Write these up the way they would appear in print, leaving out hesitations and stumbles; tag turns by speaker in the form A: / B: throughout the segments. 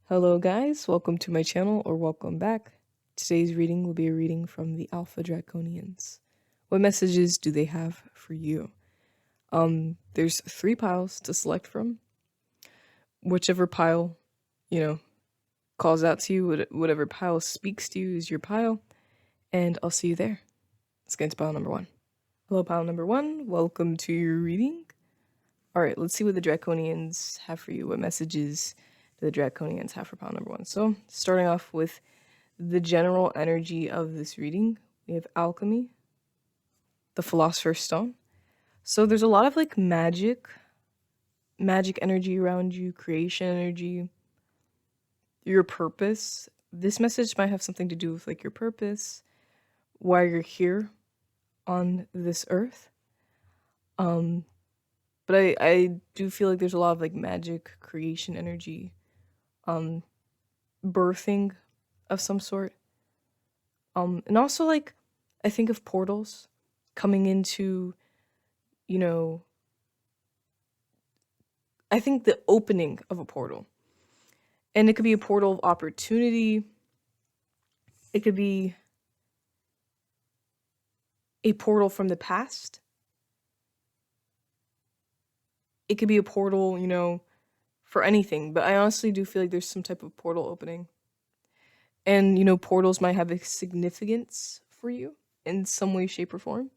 A: Hello guys, welcome to my channel or welcome back. Today's reading will be a reading from the Alpha Draconians. What messages do they have for you? There's 3 piles to select from. Whichever pile, calls out to you, whatever pile speaks to you is your pile, and I'll see you there. Let's get into pile number 1. Hello pile number 1, welcome to your reading. Alright, let's see what the Draconians have for you. What messages do the Draconians have for pile number 1? So, starting off with the general energy of this reading, we have alchemy, the philosopher's stone. So there's a lot of like magic energy around you, creation energy, your purpose. This message might have something to do with like your purpose, why you're here on this earth. But I do feel like there's a lot of like magic creation energy, birthing of some sort. And also like I think of portals coming into, I think the opening of a portal. And it could be a portal of opportunity. It could be a portal from the past. It could be a portal, for anything. But I honestly do feel like there's some type of portal opening. And, portals might have a significance for you in some way, shape, or form.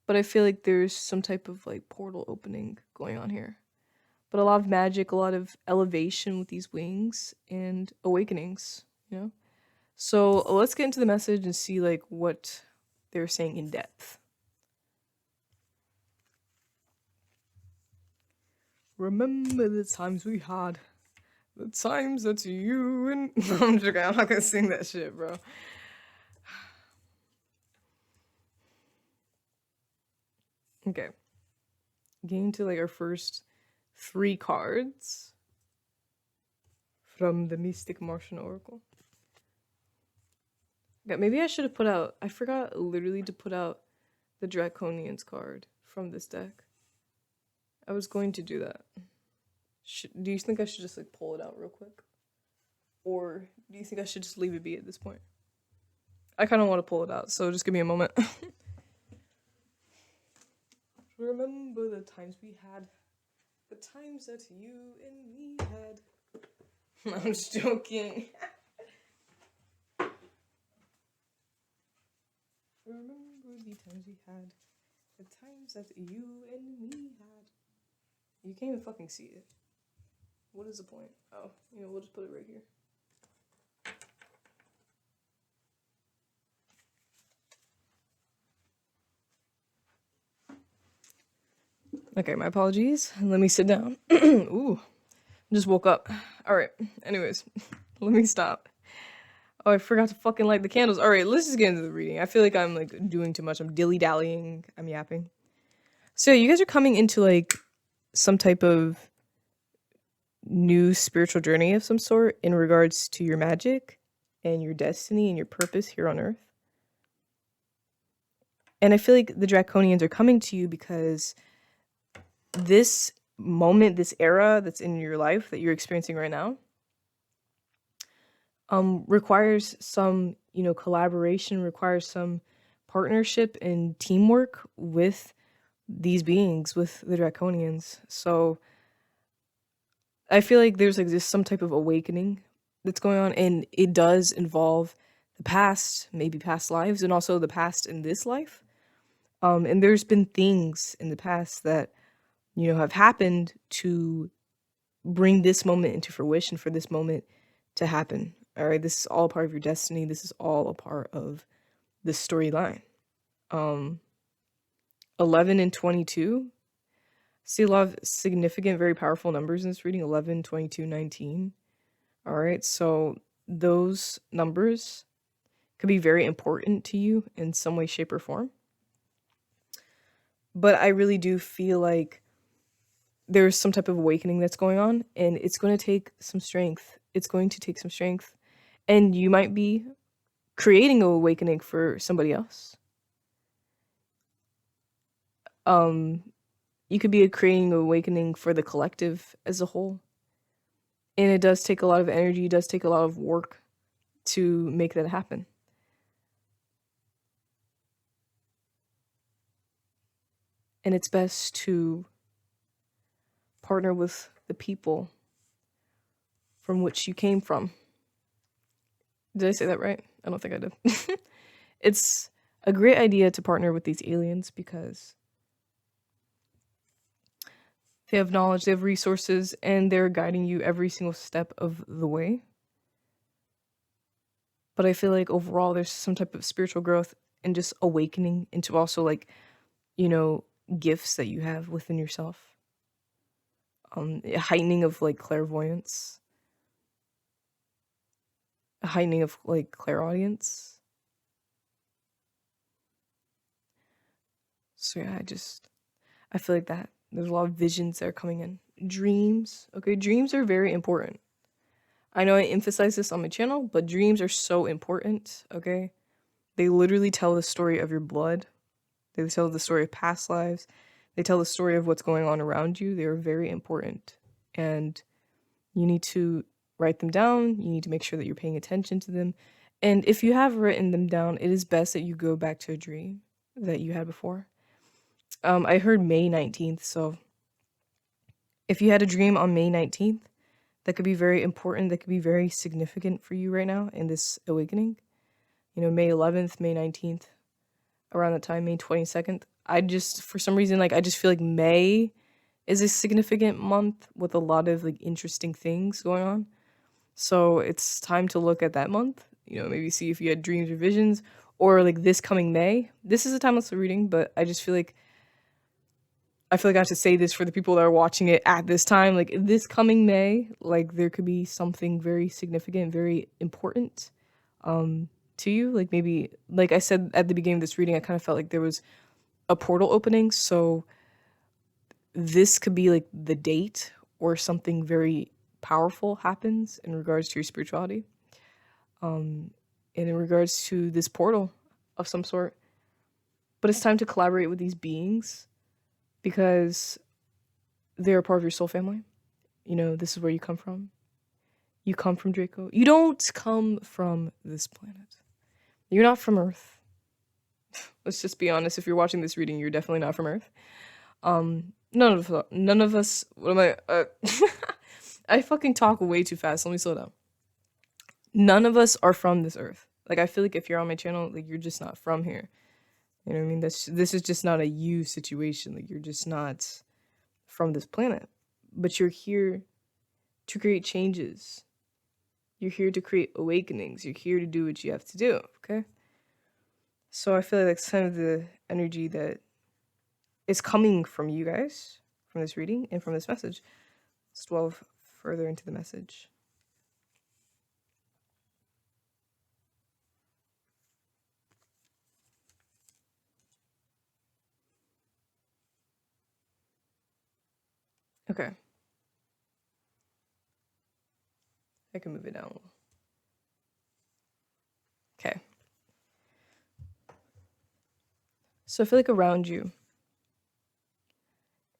A: But I feel like there's some type of like portal opening going on here. But a lot of magic, a lot of elevation with these wings and awakenings, So let's get into the message and see like what they're saying in depth. Remember the times we had. The times that you and... I'm joking, I'm not gonna sing that shit, bro. Okay. Getting to like our first 3 cards from the Mystic Martian Oracle. Okay, maybe I should have put out... I forgot literally to put out the Draconians card from this deck. I was going to do that. Do you think I should just like pull it out real quick? Or do you think I should just leave it be at this point? I kind of want to pull it out, so just give me a moment. Remember the times we had. The times that you and me had. I'm just joking. Remember the times we had. The times that you and me had. You can't even fucking see it. What is the point? Oh, we'll just put it right here. Okay, my apologies. Let me sit down. Ooh, just woke up. All right. Anyways, let me stop. Oh, I forgot to fucking light the candles. All right, let's just get into the reading. I feel like I'm like doing too much. I'm dilly-dallying. I'm yapping. So you guys are coming into like some type of new spiritual journey of some sort in regards to your magic and your destiny and your purpose here on Earth. And I feel like the Draconians are coming to you because this moment, this era that's in your life that you're experiencing right now, requires some, collaboration, requires some partnership and teamwork with these beings, with the Draconians. So I feel like there's like this some type of awakening that's going on, and it does involve the past, maybe past lives, and also the past in this life. And there's been things in the past that, have happened to bring this moment into fruition, for this moment to happen. All right, this is all a part of your destiny. This is all a part of the storyline. 11 and 22. See a lot of significant, very powerful numbers in this reading. 11, 22, 19. All right, so those numbers could be very important to you in some way, shape, or form. But I really do feel like there's some type of awakening that's going on, and it's going to take some strength. It's going to take some strength. And you might be creating an awakening for somebody else. You could be creating an awakening for the collective as a whole. And it does take a lot of energy, it does take a lot of work to make that happen. And it's best to partner with the people from which you came from. Did I say that right? I don't think I did. It's a great idea to partner with these aliens because they have knowledge, they have resources, and they're guiding you every single step of the way. But I feel like overall there's some type of spiritual growth and just awakening into also like, you know, gifts that you have within yourself. A heightening of like clairvoyance, a heightening of like clairaudience. So yeah, I feel like that there's a lot of visions that are coming in. Dreams, okay, dreams are very important. I know I emphasize this on my channel, but dreams are so important, okay? They literally tell the story of your blood. They tell the story of past lives. They tell the story of what's going on around you. They are very important. And you need to write them down. You need to make sure that you're paying attention to them. And if you have written them down, it is best that you go back to a dream that you had before. I heard May 19th, so if you had a dream on May 19th, that could be very important, that could be very significant for you right now in this awakening. You know, May 11th, May 19th, around that time, May 22nd. For some reason, like, I just feel like May is a significant month with a lot of, like, interesting things going on. So it's time to look at that month, you know, maybe see if you had dreams or visions, or, like, this coming May. This is a timeless reading, but I feel like I have to say this for the people that are watching it at this time. Like, this coming May, like, there could be something very significant, very important to you. Like, maybe, like I said at the beginning of this reading, I kind of felt like there was a portal opening. So this could be, like, the date or something very powerful happens in regards to your spirituality. And in regards to this portal of some sort. But it's time to collaborate with these beings because they're a part of your soul family. You know, this is where you come from. You come from Draco. You don't come from this planet. You're not from Earth. Let's just be honest. If you're watching this reading, you're definitely not from Earth. None of us. What am I? I fucking talk way too fast. Let me slow down. None of us are from this Earth. Like, I feel like if you're on my channel, like, you're just not from here. You know what I mean? This is just not a you situation. Like, you're just not from this planet. But you're here to create changes. You're here to create awakenings. You're here to do what you have to do, okay? So I feel like that's kind of the energy that is coming from you guys, from this reading, and from this message. Let's delve further into the message. Okay. I can move it down a little. Okay. So I feel like around you,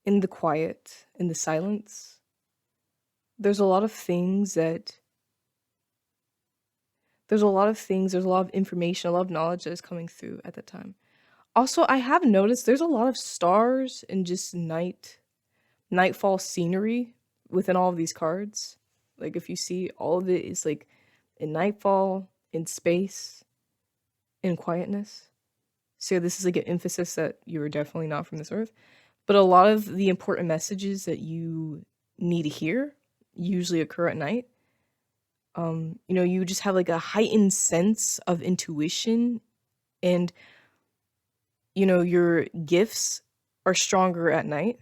A: in the quiet, in the silence, there's a lot of things that there's a lot of information, a lot of knowledge that is coming through at that time. Also, I have noticed there's a lot of stars and just nightfall scenery within all of these cards. Like, if you see, all of it is like in nightfall, in space, in quietness. So this is like an emphasis that you are definitely not from this earth. But a lot of the important messages that you need to hear usually occur at night. You know, you just have like a heightened sense of intuition, and you know, your gifts are stronger at night.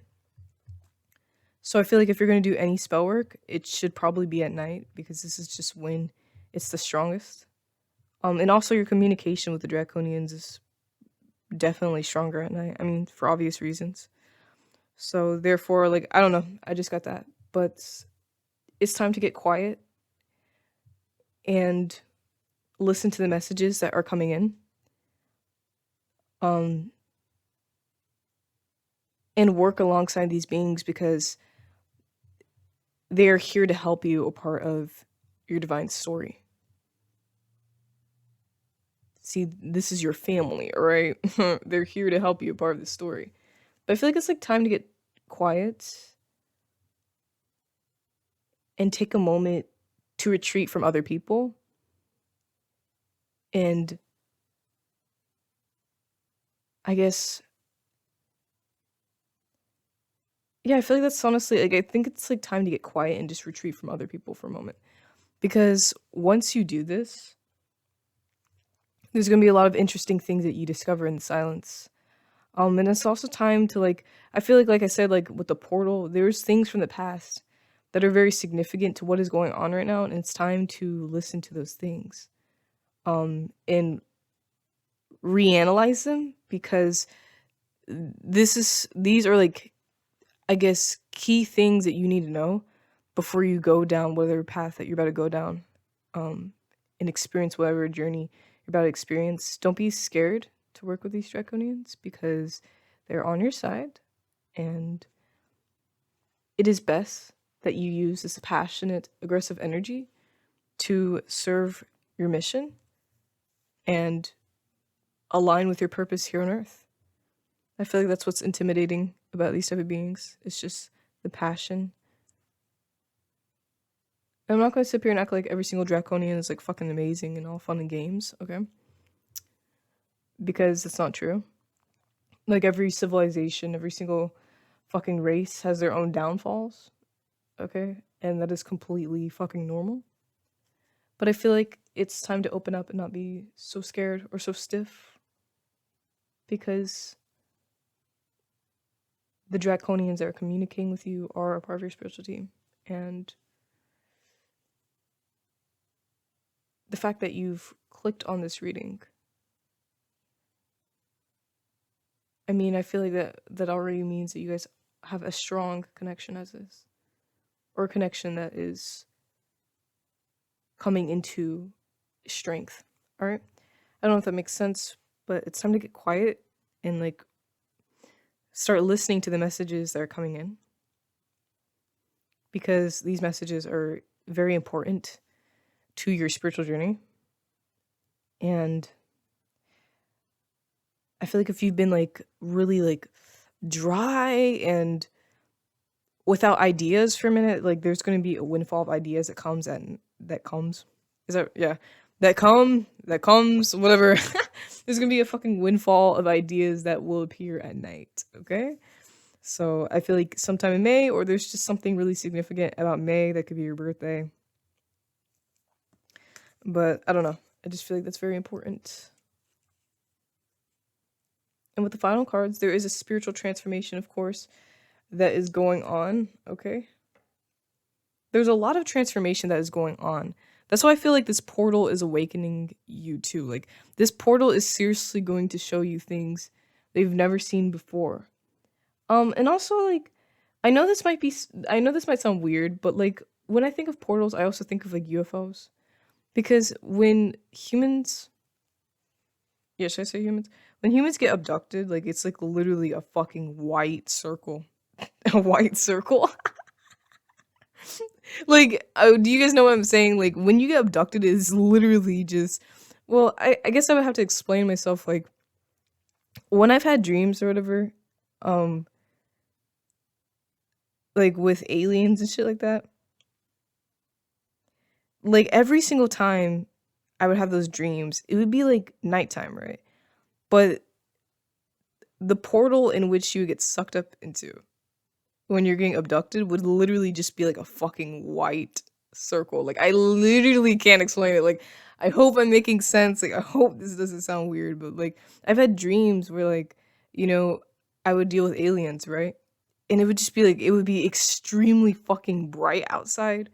A: So I feel like if you're going to do any spell work, it should probably be at night because this is just when it's the strongest. And also your communication with the Draconians is definitely stronger at night. I mean, for obvious reasons. So therefore, like, I don't know, I just got that. But it's time to get quiet and listen to the messages that are coming in. And work alongside these beings because they are here to help you a part of your divine story. See, this is your family, all right? They're here to help you a part of the story. But I feel like it's like time to get quiet and take a moment to retreat from other people and I guess, yeah, I feel like that's honestly, like, I think it's like time to get quiet and just retreat from other people for a moment. Because once you do this, there's going to be a lot of interesting things that you discover in the silence. And it's also time to, like, I feel like I said, like, with the portal, there's things from the past that are very significant to what is going on right now, and it's time to listen to those things. And reanalyze them, because these are, like, I guess, key things that you need to know before you go down whatever path that you're about to go down, and experience whatever journey you're about to experience. Don't be scared to work with these draconians, because they're on your side, and it is best that you use this passionate, aggressive energy to serve your mission and align with your purpose here on Earth. I feel like that's what's intimidating about these type of beings. It's just the passion. I'm not going to sit here and act like every single draconian is like fucking amazing and all fun and games, okay? Because it's not true. Like every civilization, every single fucking race has their own downfalls, okay? And that is completely fucking normal. But I feel like it's time to open up and not be so scared or so stiff, because the draconians that are communicating with you are a part of your spiritual team. And the fact that you've clicked on this reading, I mean, I feel like that already means that you guys have a strong connection as is, or a connection that is coming into strength. All right, I don't know if that makes sense, but it's time to get quiet and like start listening to the messages that are coming in, because these messages are very important to your spiritual journey. And I feel like if you've been like really like dry and without ideas for a minute, like there's going to be a windfall of ideas that comes whatever. There's going to be a fucking windfall of ideas that will appear at night, okay? So I feel like sometime in May, or there's just something really significant about May that could be your birthday. But I don't know. I just feel like that's very important. And with the final cards, there is a spiritual transformation, of course, that is going on, okay? There's a lot of transformation that is going on. That's why I feel like this portal is awakening you too. Like, this portal is seriously going to show you things they've never seen before. And also, like, I know this might sound weird, but like, when I think of portals, I also think of like UFOs. Because when humans, yeah, should I say humans? When humans get abducted, like, it's like literally a fucking white circle. A white circle. Like, do you guys know what I'm saying? Like, when you get abducted, it's literally just, well, I guess I would have to explain myself. Like, when I've had dreams or whatever, um, like with aliens and shit like that, like every single time I would have those dreams, it would be like nighttime, right? But the portal in which you get sucked up into when you're getting abducted would literally just be like a fucking white circle. Like, I literally can't explain it. Like, I hope I'm making sense. Like, I hope this doesn't sound weird, but like, I've had dreams where, like, you know, I would deal with aliens, right? And it would just be like, it would be extremely fucking bright outside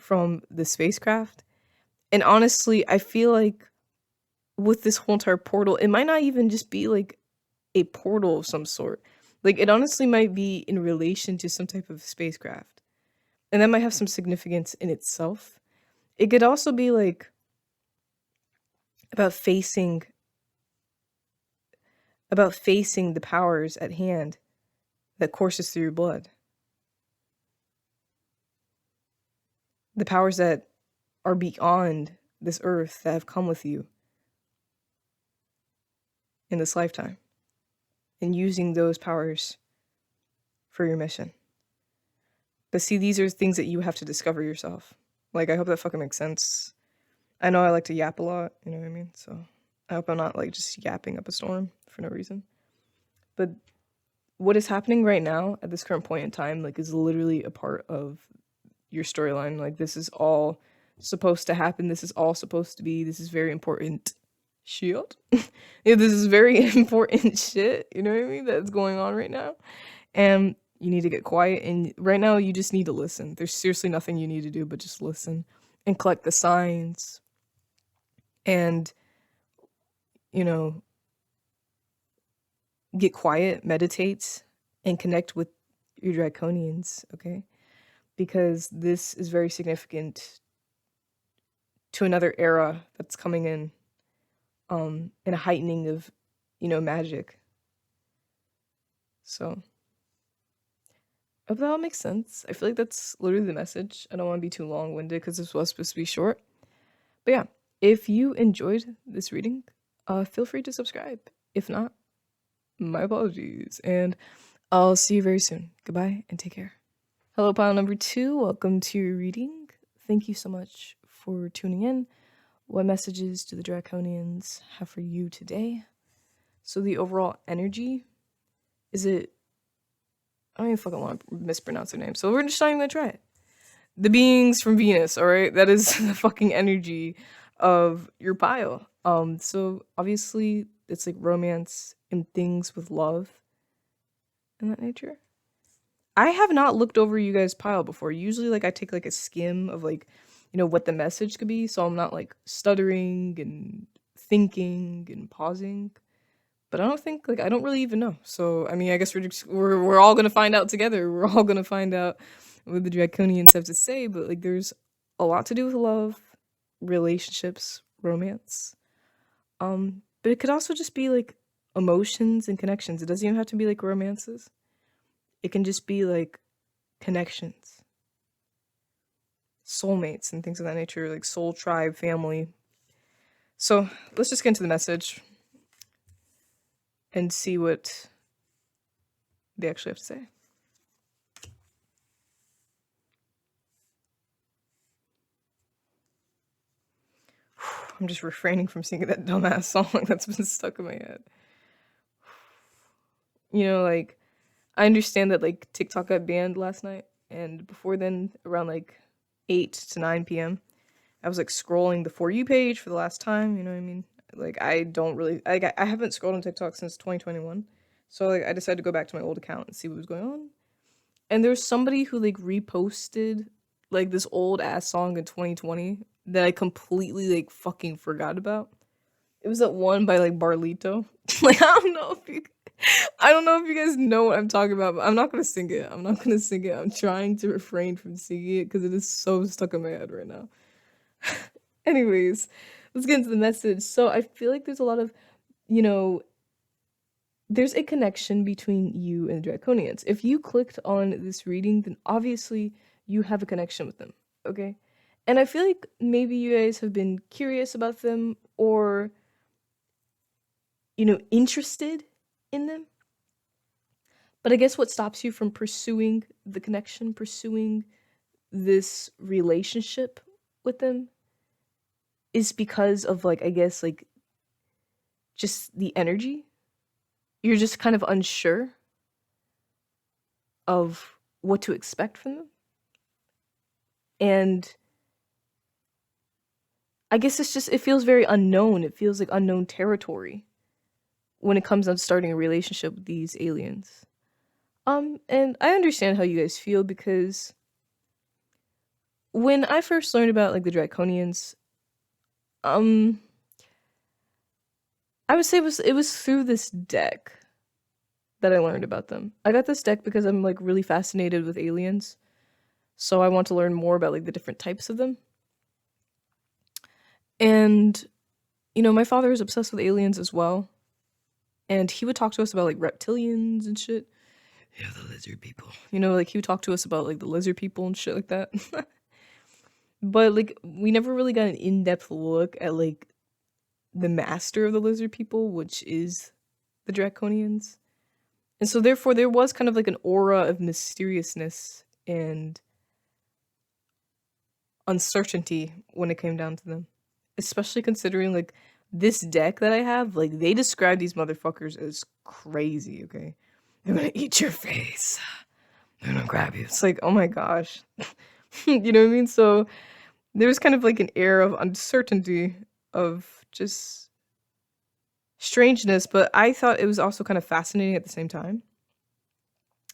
A: from the spacecraft. And honestly, I feel like with this whole entire portal, it might not even just be like a portal of some sort. Like, it honestly might be in relation to some type of spacecraft. And that might have some significance in itself. It could also be like about facing the powers at hand that courses through your blood. the powers that are beyond this earth that have come with you in this lifetime, and using those powers for your mission. But see, these are things that you have to discover yourself. Like, I hope that fucking makes sense. I know I like to yap a lot, you know what I mean? So I hope I'm not like just yapping up a storm for no reason. But what is happening right now at this current point in time, like, is literally a part of your storyline. Like, this is all supposed to happen. This is all supposed to be. This is very important shit. Yeah, this is very important shit. You know what I mean? That's going on right now. And you need to get quiet. And right now, you just need to listen. There's seriously nothing you need to do but just listen and collect the signs. And, you know, get quiet, meditate, and connect with your draconians, okay? Because this is very significant to another era that's coming in, and a heightening of, you know, magic. So, I hope that all makes sense. I feel like that's literally the message. I don't want to be too long-winded because this was supposed to be short. But yeah, if you enjoyed this reading, feel free to subscribe. If not, my apologies. And I'll see you very soon. Goodbye and take care. Hello, pile number 2. Welcome to your reading. Thank you so much for tuning in. What messages do the Draconians have for you today? So the overall energy, is it... I don't even fucking want to mispronounce their name, so we're just not even gonna try it. The beings from Venus, alright? That is the fucking energy of your pile. So obviously it's like romance and things with love and that nature. I have not looked over you guys' pile before. Usually, like, I take like a skim of like, you know, what the message could be, so I'm not like stuttering and thinking and pausing. But I don't think, like, I don't really even know. So I mean, I guess we're all gonna find out together. We're all gonna find out what the Draconians have to say. But like, there's a lot to do with love, relationships, romance. But it could also just be like emotions and connections. It doesn't even have to be like romances. It can just be like connections, soulmates, and things of that nature, like soul tribe, family. So let's just get into the message and see what they actually have to say. I'm just refraining from singing that dumbass song that's been stuck in my head. You know, like, I understand that like TikTok got banned last night, and before then, around like 8 to 9 p.m., I was like scrolling the For You page for the last time, you know what I mean? Like, I don't really, I haven't scrolled on TikTok since 2021, so like I decided to go back to my old account and see what was going on. And there's somebody who like reposted like this old ass song in 2020 that I completely like fucking forgot about. It was that one by like Barlito. Like, I don't know if you guys know what I'm talking about, but I'm not gonna sing it. I'm trying to refrain from singing it because it is so stuck in my head right now. Anyways, let's get into the message. So I feel like there's a lot of, you know, there's a connection between you and the Draconians. If you clicked on this reading, then obviously you have a connection with them, okay? And I feel like maybe you guys have been curious about them, or, you know, interested in them. But I guess what stops you from pursuing the connection, pursuing this relationship with them, is because of, like, I guess, like, just the energy. You're just kind of unsure of what to expect from them. And I guess it's just, it feels very unknown. It feels like unknown territory when it comes to starting a relationship with these aliens. And I understand how you guys feel, because when I first learned about like the Draconians, I would say it was through this deck that I learned about them. I got this deck because I'm like really fascinated with aliens, so I want to learn more about like the different types of them. And you know, my father is obsessed with aliens as well, and he would talk to us about like reptilians and shit. Yeah, the lizard people. You know, like he would talk to us about like the lizard people and shit like that. But like we never really got an in-depth look at like the master of the lizard people, which is the Draconians. And so therefore there was kind of like an aura of mysteriousness and uncertainty when it came down to them. Especially considering like this deck that I have, like they describe these motherfuckers as crazy, okay? They're gonna eat your face. They're gonna grab you. It's like, oh my gosh. You know what I mean? So there was kind of like an air of uncertainty, of just strangeness, but I thought it was also kind of fascinating at the same time.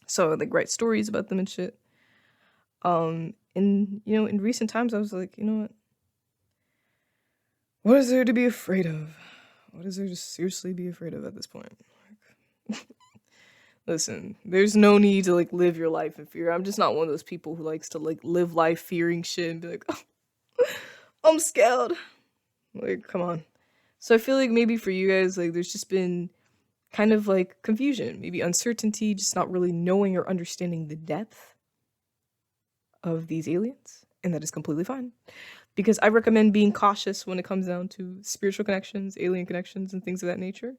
A: So I'd like write stories about them and shit. And you know, in recent times I was like, you know what is there to be afraid of? What is there to seriously be afraid of at this point? Like, listen, there's no need to like live your life in fear. I'm just not one of those people who likes to like live life fearing shit and be like, oh, I'm scared. Like, come on. So I feel like maybe for you guys, like there's just been kind of like confusion, maybe uncertainty, just not really knowing or understanding the depth of these aliens. And that is completely fine. Because I recommend being cautious when it comes down to spiritual connections, alien connections, and things of that nature.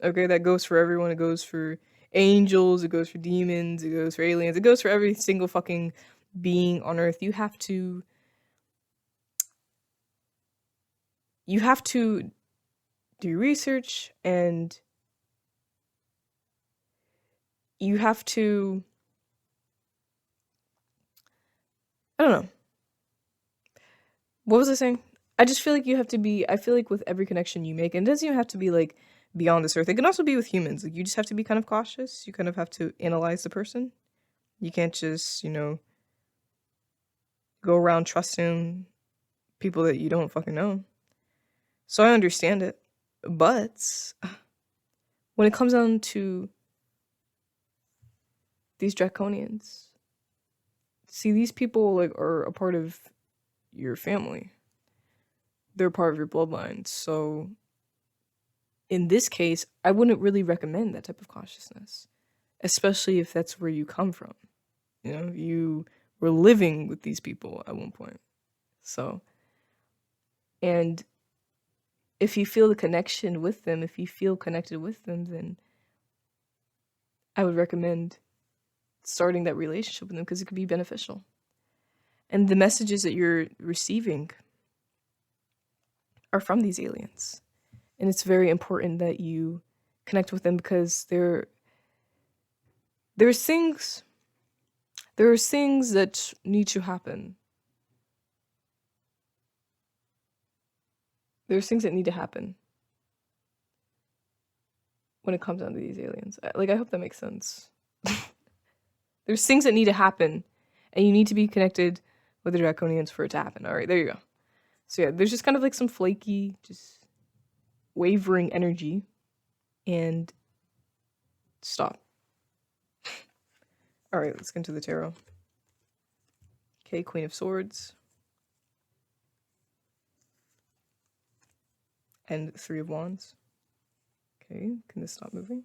A: Okay, that goes for everyone. It goes for angels, it goes for demons, it goes for aliens, it goes for every single fucking being on earth. You have to do research, and you have to, I don't know. What was I saying? I just feel like you have to be, I feel like with every connection you make, and it doesn't even have to be like beyond this earth. It can also be with humans. Like you just have to be kind of cautious. You kind of have to analyze the person. You can't just, you know, go around trusting people that you don't fucking know. So I understand it. But when it comes down to these draconians, see, these people like are a part of your family. They're part of your bloodline. So in this case, I wouldn't really recommend that type of cautiousness, especially if that's where you come from. You know, you were living with these people at one point. So, and if you feel the connection with them, if you feel connected with them, then I would recommend starting that relationship with them because it could be beneficial. And the messages that you're receiving are from these aliens. And it's very important that you connect with them because there's things that need to happen. There's things that need to happen when it comes down to these aliens. Like, I hope that makes sense. There's things that need to happen, and you need to be connected with the Draconians for it to happen. All right, there you go. So yeah, there's just kind of like some flaky, just wavering energy, and stop. All right, let's get into the tarot. Okay, Queen of Swords. And Three of Wands. Okay, can this stop moving?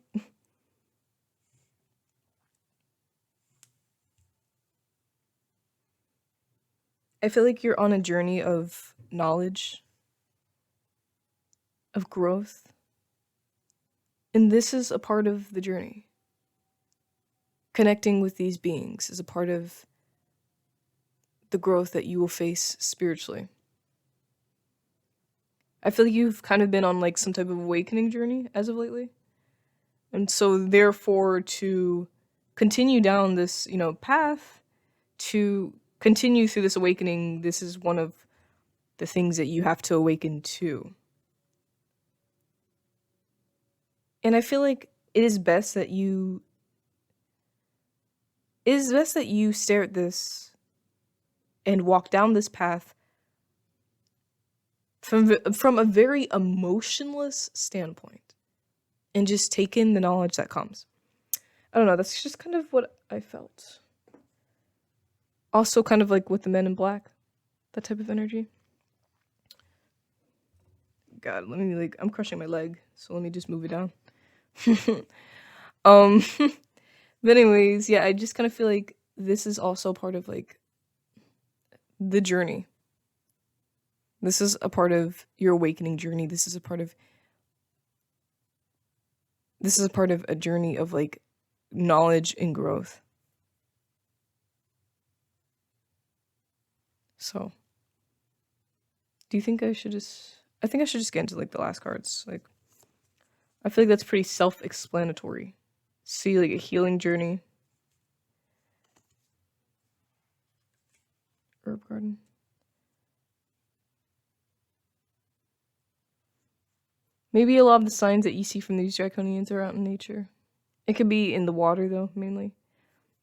A: I feel like you're on a journey of knowledge, of growth, and this is a part of the journey. Connecting with these beings is a part of the growth that you will face spiritually. I feel like you've kind of been on like some type of awakening journey as of lately. And so therefore to continue down this, you know, path, to continue through this awakening, this is one of the things that you have to awaken to. And I feel like it is best that you stare at this and walk down this path from a very emotionless standpoint and just take in the knowledge that comes. I don't know, that's just kind of what I felt. Also kind of like with the Men in Black, that type of energy. God, let me like, I'm crushing my leg, so let me just move it down. But anyways, yeah, I just kind of feel like this is also part of like the journey. This is a part of your awakening journey. This is a part of a journey of like knowledge and growth. So, do you think I should just get into like the last cards. Like, I feel like that's pretty self-explanatory. See, like a healing journey. Herb garden. Maybe a lot of the signs that you see from these draconians are out in nature. It could be in the water though, mainly.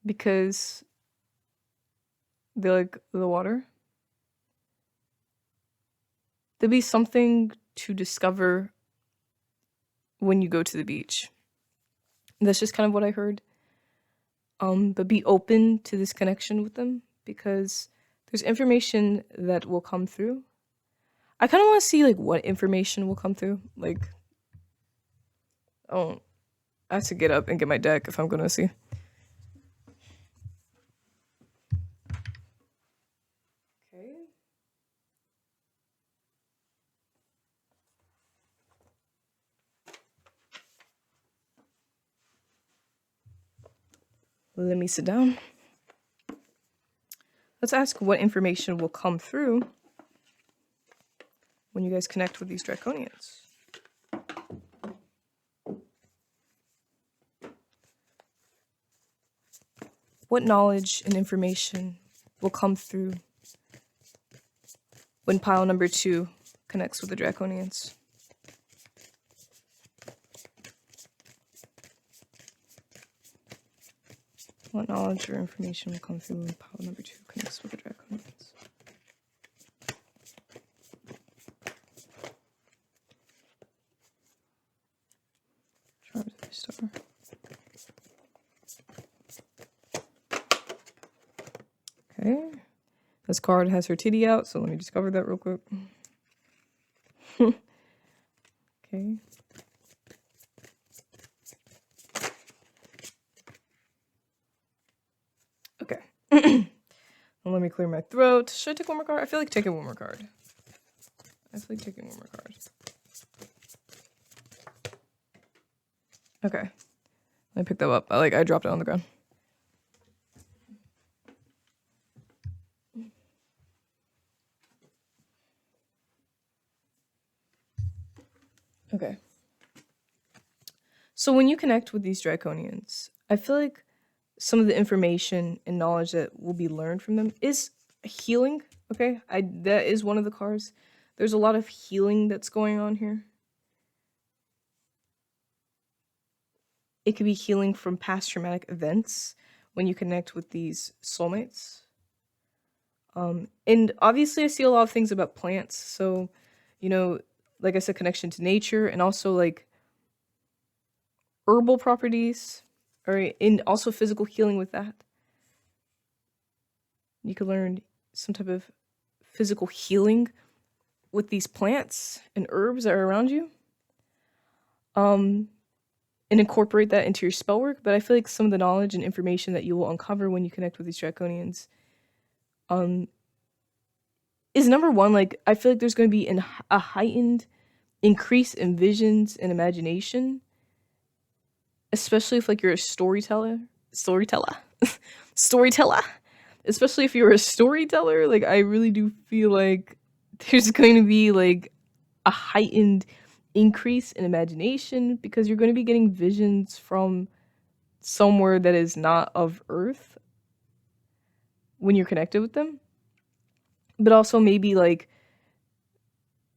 A: Because they like the water. There'll be something to discover when you go to the beach. That's just kind of what I heard. But be open to this connection with them because there's information that will come through. I kind of want to see like what information will come through. Like, oh, I have to get up and get my deck if I'm gonna see. Okay. Let me sit down. Let's ask what information will come through when you guys connect with these draconians. What knowledge and information will come through when pile number 2 connects with the draconians? What knowledge or information will come through when pile number 2 connects with the draconians? Charge of the star. Okay. This card has her titty out, so let me just cover that real quick. Okay. Okay. Well, let me clear my throat. Should I take one more card? I feel like taking one more card. Okay. Let me pick that up. I dropped it on the ground. Okay. So when you connect with these draconians, I feel like some of the information and knowledge that will be learned from them is healing. Okay, that is one of the cards. There's a lot of healing that's going on here. It could be healing from past traumatic events when you connect with these soulmates. And obviously I see a lot of things about plants. So, you know, like I said, connection to nature and also like herbal properties, or and also physical healing with that. You could learn some type of physical healing with these plants and herbs that are around you. And incorporate that into your spell work. But I feel like some of the knowledge and information that you will uncover when you connect with these draconians is number one, like I feel like there's going to be a heightened increase in visions and imagination, especially if like you're a storyteller, especially if you're a storyteller. Like I really do feel like there's going to be like a heightened increase in imagination because you're going to be getting visions from somewhere that is not of Earth when you're connected with them, but also maybe like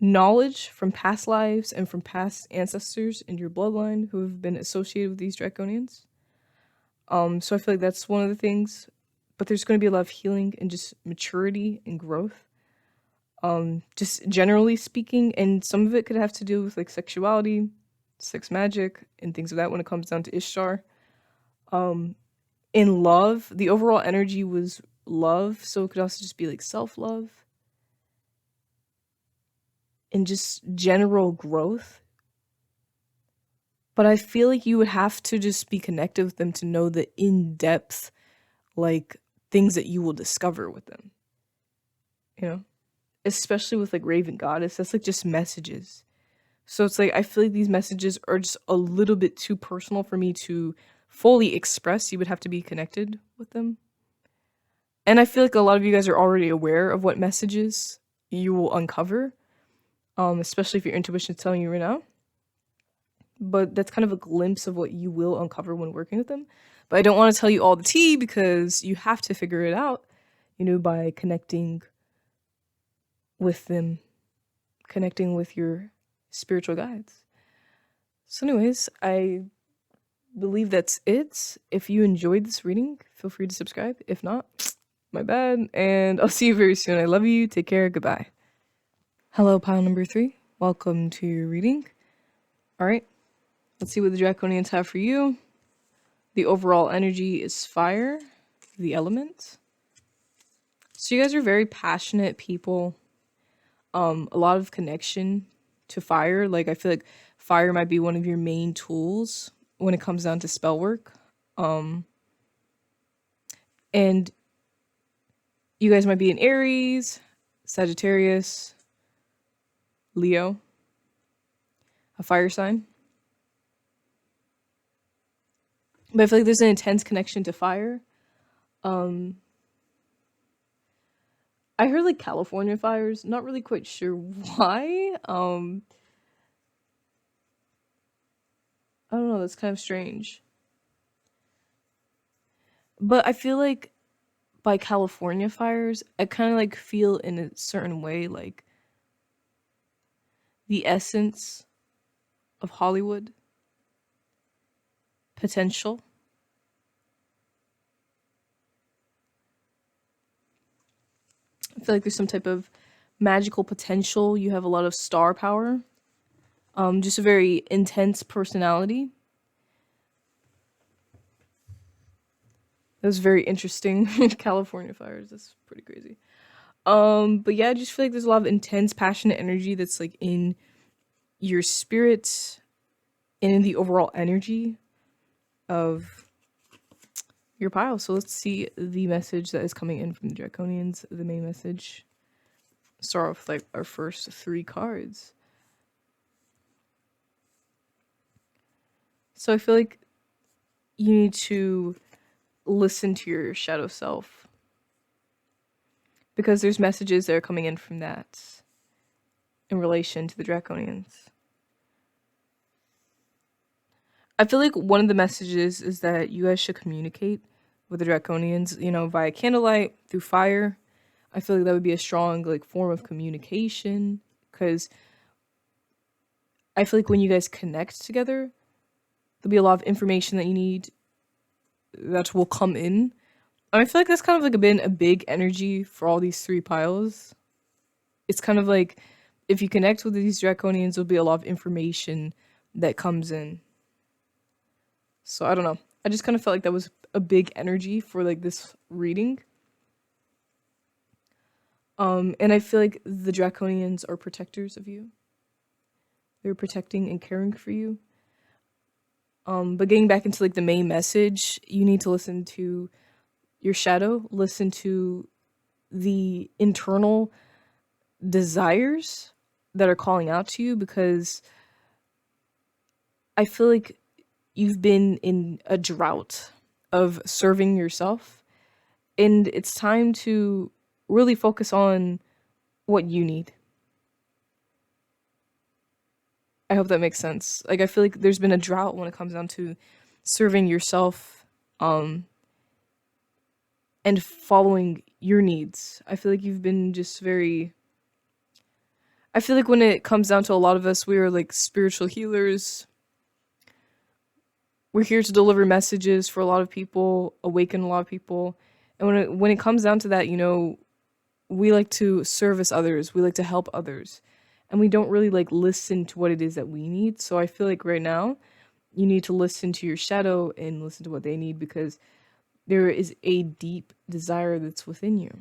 A: knowledge from past lives and from past ancestors in your bloodline who have been associated with these draconians. So I feel like that's one of the things, but there's going to be a lot of healing and just maturity and growth. Just generally speaking, and some of it could have to do with like sexuality, sex magic, and things of that when it comes down to Ishtar. In love, the overall energy was love, so it could also just be like self-love and just general growth. But I feel like you would have to just be connected with them to know the in-depth like things that you will discover with them, you know, especially with like Raven Goddess, that's like just messages. So it's like I feel like these messages are just a little bit too personal for me to fully express. You would have to be connected with them. And I feel like a lot of you guys are already aware of what messages you will uncover, especially if your intuition is telling you right now. But that's kind of a glimpse of what you will uncover when working with them. But I don't want to tell you all the tea because you have to figure it out, by connecting with them, connecting with your spiritual guides. So anyways, I believe that's it. If you enjoyed this reading, feel free to subscribe. If not, my bad. And I'll see you very soon. I love you. Take care. Goodbye. Hello, pile number 3. Welcome to your reading. All right. Let's see what the Draconians have for you. The overall energy is fire, the element. So you guys are very passionate people. A lot of connection to fire. Like I feel like fire might be one of your main tools when it comes down to spell work. And you guys might be in Aries, Sagittarius, Leo, a fire sign. But I feel like there's an intense connection to fire. I heard like California fires, not really quite sure why. I don't know, that's kind of strange. But I feel like by California fires, I kind of like feel in a certain way like the essence of Hollywood potential. I feel like there's some type of magical potential. You have a lot of star power. Just a very intense personality. That was very interesting. California fires. That's pretty crazy. But yeah, I just feel like there's a lot of intense, passionate energy that's like in your spirit and in the overall energy of your pile. So let's see the message that is coming in from the Draconians, the main message. Start off like our first 3 cards. So I feel like you need to listen to your shadow self because there's messages that are coming in from that in relation to the Draconians. I feel like one of the messages is that you guys should communicate with the Draconians, via candlelight, through fire. I feel like that would be a strong like form of communication because I feel like when you guys connect together, there'll be a lot of information that you need that will come in. And I feel like that's kind of like been a big energy for all these 3 piles. It's kind of like if you connect with these Draconians, there'll be a lot of information that comes in. So I don't know. I just kind of felt like that was a big energy for like this reading. And I feel like the Draconians are protectors of you. They're protecting and caring for you. But getting back into like the main message, you need to listen to your shadow, listen to the internal desires that are calling out to you because I feel like you've been in a drought of serving yourself and it's time to really focus on what you need. I hope that makes sense. Like I feel like there's been a drought when it comes down to serving yourself and following your needs. I feel like you've been just very I feel like when it comes down to a lot of us, we are like spiritual healers. We're here to deliver messages for a lot of people, awaken a lot of people. And when it comes down to that, we like to service others. We like to help others. And we don't really like listen to what it is that we need. So I feel like right now you need to listen to your shadow and listen to what they need because there is a deep desire that's within you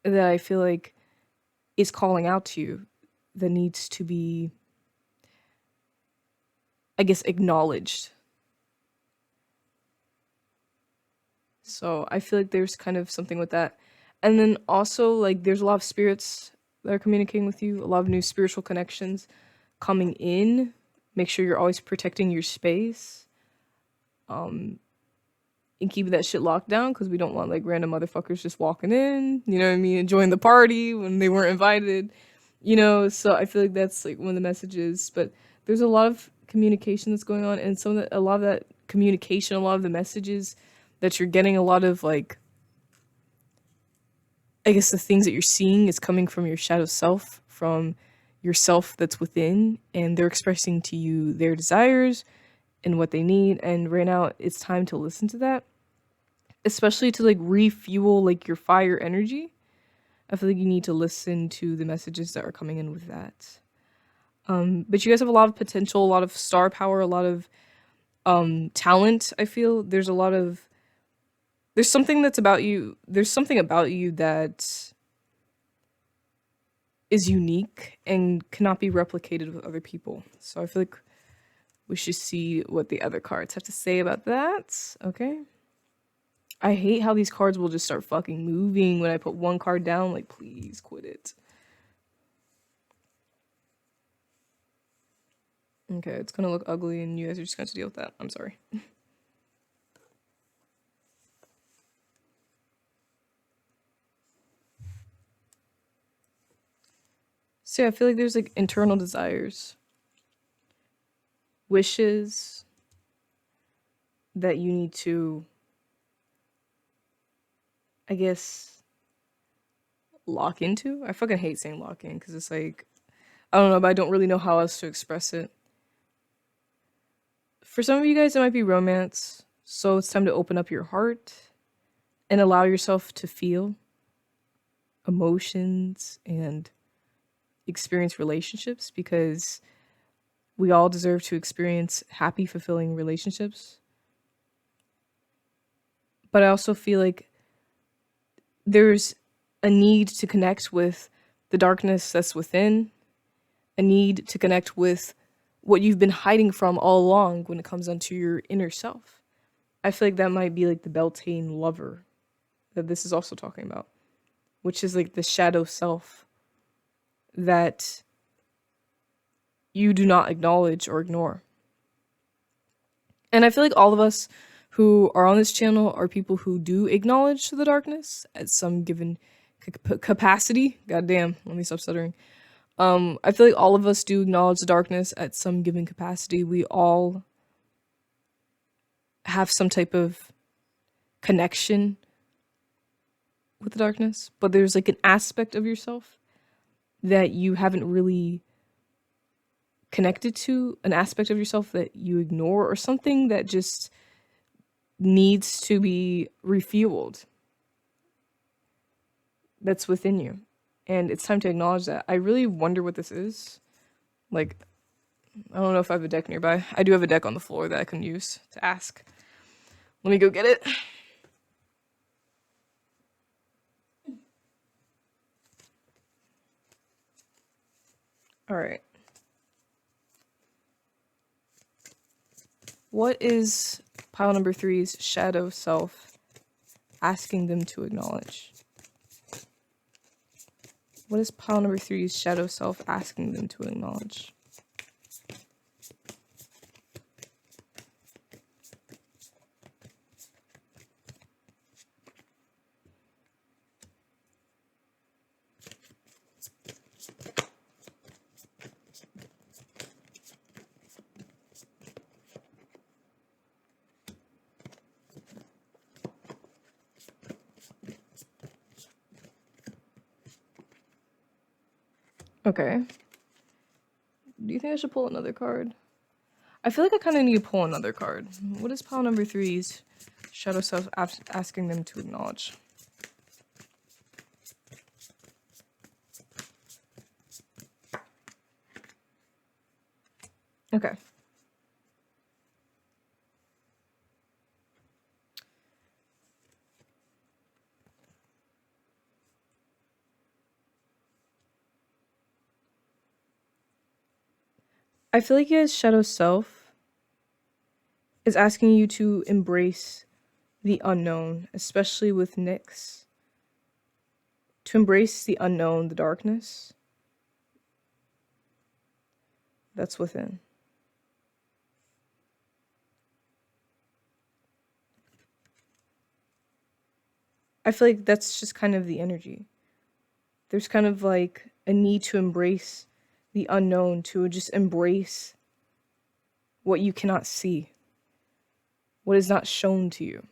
A: that I feel like is calling out to you that needs to be, I guess, acknowledged. So I feel like there's kind of something with that. And then also, like, there's a lot of spirits that are communicating with you, a lot of new spiritual connections coming in. Make sure you're always protecting your space. And keep that shit locked down, because we don't want like random motherfuckers just walking in, you know what I mean, enjoying the party when they weren't invited, you know. So I feel like that's like one of the messages. But there's a lot of communication that's going on, and a lot of that communication, a lot of the messages that you're getting, a lot of like, I guess the things that you're seeing is coming from your shadow self, from yourself that's within, and they're expressing to you their desires and what they need. And right now it's time to listen to that, especially to like refuel like your fire energy. I feel like you need to listen to the messages that are coming in with that. But you guys have a lot of potential, a lot of star power, a lot of talent. I feel there's something that's about you. There's something about you that is unique and cannot be replicated with other people. So I feel like we should see what the other cards have to say about that. Okay. I hate how these cards will just start fucking moving when I put one card down. Like, please quit it. Okay, it's gonna look ugly and you guys are just gonna have to deal with that. I'm sorry. So yeah, I feel like there's like internal desires, wishes that you need to, I guess, lock into. I fucking hate saying lock in, because it's like, I don't know, but I don't really know how else to express it. For some of you guys, it might be romance. So it's time to open up your heart and allow yourself to feel emotions and experience relationships, because we all deserve to experience happy, fulfilling relationships. But I also feel like there's a need to connect with the darkness that's within, a need to connect with what you've been hiding from all along when it comes onto your inner self. I feel like that might be like the Beltane lover that this is also talking about, which is like the shadow self that you do not acknowledge or ignore. And I feel like all of us who are on this channel are people who do acknowledge the darkness at some given capacity. Goddamn, let me stop stuttering. I feel like all of us do acknowledge the darkness at some given capacity. We all have some type of connection with the darkness, but there's like an aspect of yourself that you haven't really connected to, an aspect of yourself that you ignore, or something that just needs to be refueled that's within you. And it's time to acknowledge that. I really wonder what this is. Like, I don't know if I have a deck nearby. I do have a deck on the floor that I can use to ask. Let me go get it. All right. What is pile number 3's shadow self asking them to acknowledge? What is pile number 3's shadow self asking them to acknowledge? Okay. Do you think I should pull another card? I feel like I kind of need to pull another card. What is pile number 3's shadow self asking them to acknowledge? Okay. I feel like his shadow self is asking you to embrace the unknown, especially with Nyx. to embrace the unknown, the darkness that's within. I feel like that's just kind of the energy. There's kind of like a need to embrace the unknown, to just embrace what you cannot see, what is not shown to you.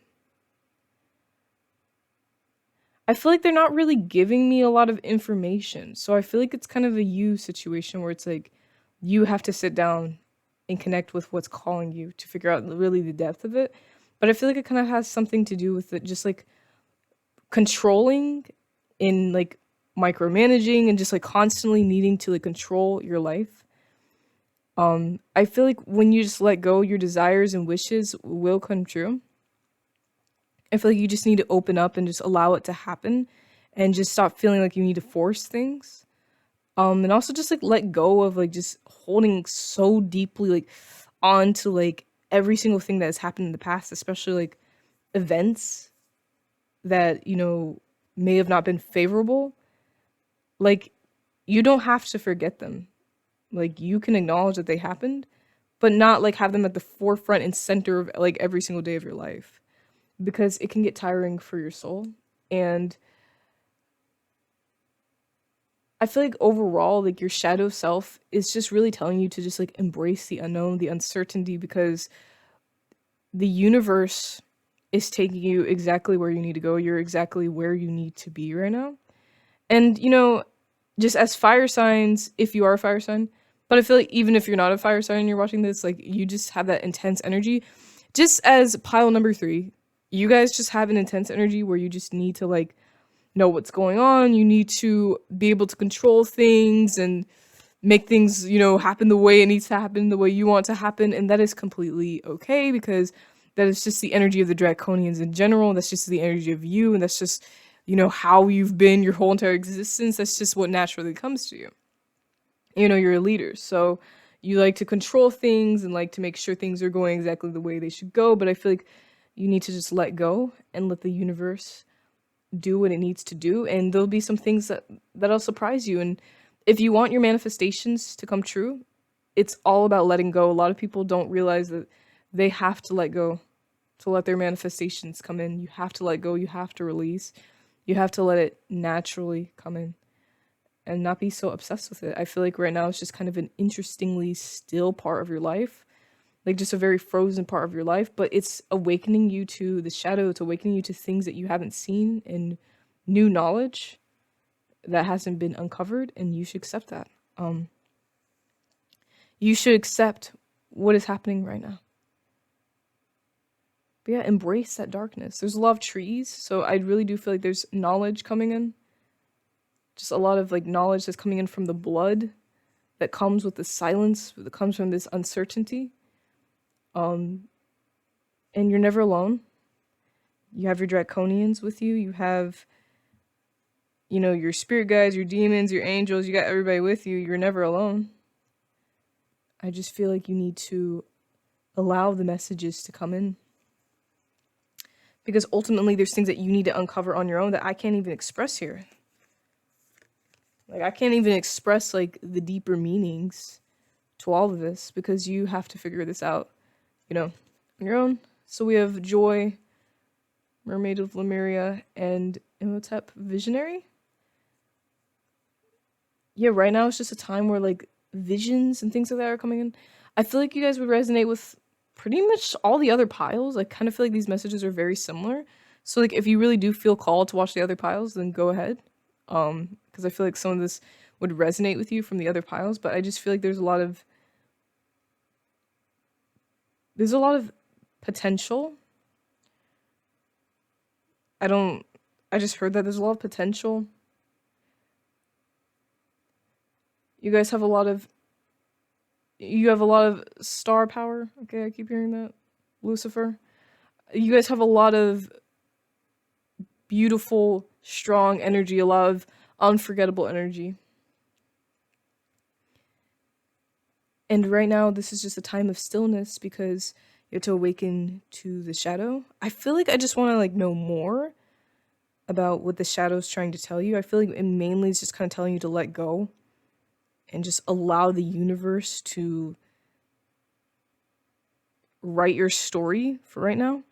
A: I feel like they're not really giving me a lot of information. So I feel like it's kind of a you situation where it's like you have to sit down and connect with what's calling you to figure out really the depth of it. But I feel like it kind of has something to do with it, just like controlling in like micromanaging and just like constantly needing to like control your life. I feel like when you just let go, your desires and wishes will come true. I feel like you just need to open up and just allow it to happen and just stop feeling like you need to force things. And also just like let go of like just holding so deeply like on to like every single thing that has happened in the past, especially like events that, you know, may have not been favorable. Like you don't have to forget them. Like you can acknowledge that they happened, but not like have them at the forefront and center of like every single day of your life, because it can get tiring for your soul. And I feel like overall, like your shadow self is just really telling you to just like embrace the unknown, the uncertainty, because the universe is taking you exactly where you need to go. You're exactly where you need to be right now. And, you know, just as fire signs, if you are a fire sign, but I feel like even if you're not a fire sign and you're watching this, like you just have that intense energy. Just as pile number 3, you guys just have an intense energy where you just need to like know what's going on. You need to be able to control things and make things, you know, happen the way it needs to happen, the way you want to happen. And that is completely okay, because that is just the energy of the draconians in general. That's just the energy of you. And that's just, you know, how you've been your whole entire existence. That's just what naturally comes to you. You know, you're a leader. So you like to control things and like to make sure things are going exactly the way they should go. But I feel like you need to just let go and let the universe do what it needs to do, and there'll be some things that'll surprise you. And if you want your manifestations to come true, it's all about letting go. A lot of people don't realize that they have to let go to let their manifestations come in. You have to let go, you have to release, you have to let it naturally come in and not be so obsessed with it. I feel like right now it's just kind of an interestingly still part of your life, like just a very frozen part of your life, but it's awakening you to the shadow. It's awakening you to things that you haven't seen and new knowledge that hasn't been uncovered, and you should accept that. You should accept what is happening right now. But yeah, embrace that darkness. There's a lot of trees, so I really do feel like there's knowledge coming in. Just a lot of like knowledge that's coming in from the blood that comes with the silence, that comes from this uncertainty. And you're never alone. You have your draconians with you. You have, you know, your spirit guides, your demons, your angels. You got everybody with you. You're never alone. I just feel like you need to allow the messages to come in, because ultimately there's things that you need to uncover on your own that I can't even express here. Like I can't even express like the deeper meanings to all of this, because you have to figure this out, you know, on your own. So we have Joy, Mermaid of Lemuria, and Imhotep Visionary. Yeah, right now it's just a time where like visions and things like that are coming in. I feel like you guys would resonate with pretty much all the other piles. I kind of feel like these messages are very similar. So like if you really do feel called to watch the other piles, then go ahead. Because I feel like some of this would resonate with you from the other piles, but I just feel like there's a lot of potential. I just heard that there's a lot of potential. You guys have a lot of star power. Okay, I keep hearing that. Lucifer. You guys have a lot of beautiful, strong energy, a lot of unforgettable energy. And right now, this is just a time of stillness, because you have to awaken to the shadow. I feel like I just want to like know more. about what the shadow's trying to tell you. I feel like it mainly is just kind of telling you to let go and just allow the universe to write your story for right now.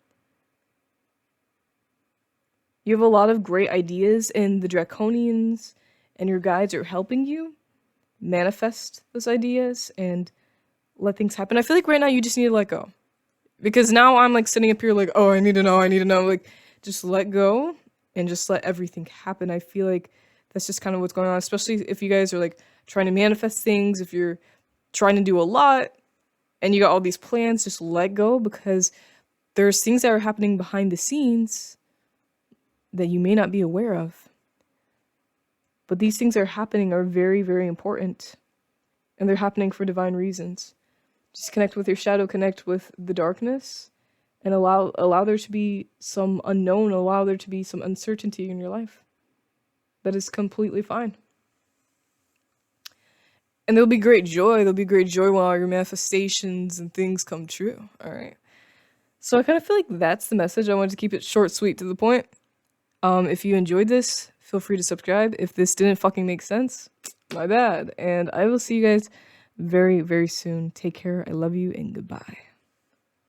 A: You have a lot of great ideas, and the Draconians and your guides are helping you manifest those ideas and let things happen. I feel like right now you just need to let go. Because now I'm like sitting up here like, oh, I need to know. Like, just let go and just let everything happen. I feel like that's just kind of what's going on, especially if you guys are like trying to manifest things, if you're trying to do a lot and you got all these plans, just let go, because there's things that are happening behind the scenes that you may not be aware of. But these things that are happening are very, very important, and they're happening for divine reasons. Just connect with your shadow, connect with the darkness, and allow there to be some unknown, allow there to be some uncertainty in your life. That is completely fine. And there'll be great joy. There'll be great joy when all your manifestations and things come true. All right. So I kind of feel like that's the message. I wanted to keep it short, sweet, to the point. If you enjoyed this, feel free to subscribe. If this didn't fucking make sense, my bad. And I will see you guys very, very soon. Take care. I love you, and goodbye.